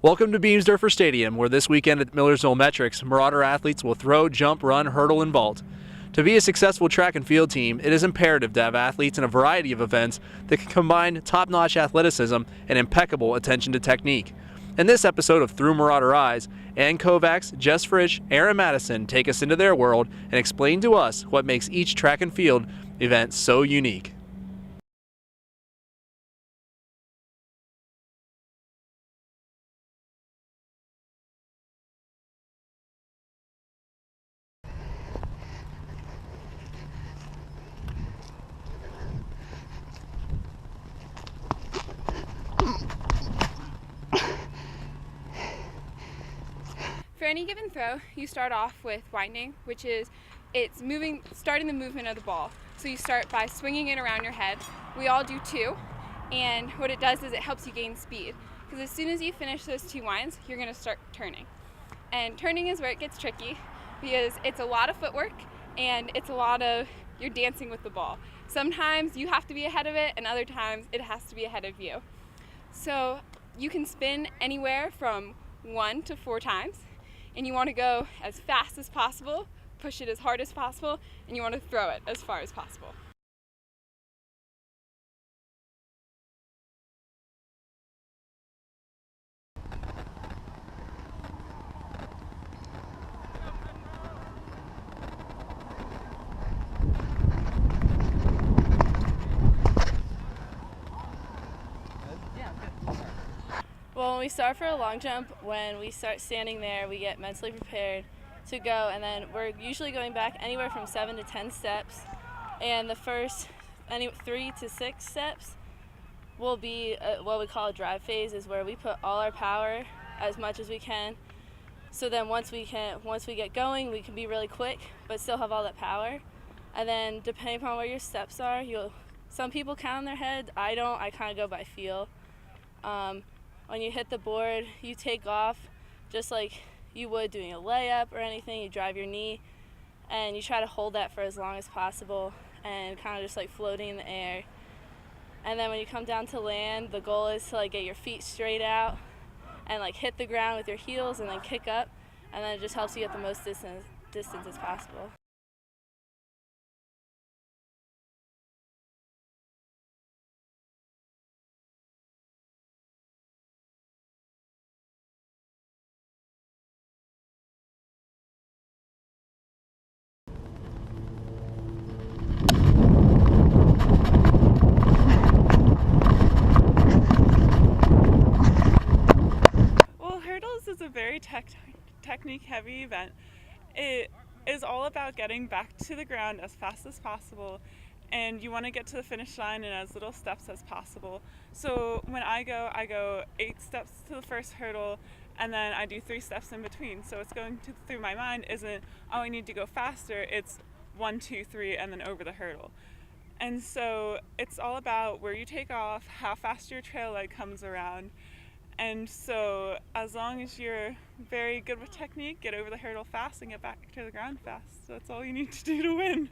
Welcome to Beamsdorfer Stadium, where this weekend at Millersville Metrics, Marauder athletes will throw, jump, run, hurdle, and vault. To be a successful track and field team, it is imperative to have athletes in a variety of events that can combine top-notch athleticism and impeccable attention to technique. In this episode of Through Marauder Eyes, Ann Kovacs, Jess, Fritsche, Erin, Madison take us into their world and explain to us what makes each track and field event so unique. For any given throw, you start off with winding, which is starting the movement of the ball. So you start by swinging it around your head. We all do two, and what it does is it helps you gain speed. Because as soon as you finish those two winds, you're going to start turning. And turning is where it gets tricky, because it's a lot of footwork, and it's a lot of you're dancing with the ball. Sometimes you have to be ahead of it, and other times it has to be ahead of you. So you can spin anywhere from 1 to 4 times. And you want to go as fast as possible, push it as hard as possible, and you want to throw it as far as possible. Well, when we start for a long jump, when we start standing there, we get mentally prepared to go, and then we're usually going back anywhere from 7 to 10 steps, and the first 3 to 6 steps will be what we call a drive phase, is where we put all our power as much as we can. So then once we get going, we can be really quick, but still have all that power. And then depending upon where your steps are, some people count in their head. I don't. I kind of go by feel. When you hit the board, you take off just like you would doing a layup or anything. You drive your knee, and you try to hold that for as long as possible and kind of just like floating in the air. And then when you come down to land, the goal is to like get your feet straight out and like hit the ground with your heels and then kick up, and then it just helps you get the most distance as possible. Is a very technique heavy event. It is all about getting back to the ground as fast as possible, and you want to get to the finish line in as little steps as possible. So when I go 8 steps to the first hurdle, and then I do 3 steps in between. So it's going through my mind isn't, oh, I need to go faster. It's 1, 2, 3, and then over the hurdle. And so it's all about where you take off, how fast your trail leg comes around. And so as long as you're very good with technique, get over the hurdle fast and get back to the ground fast. So that's all you need to do to win.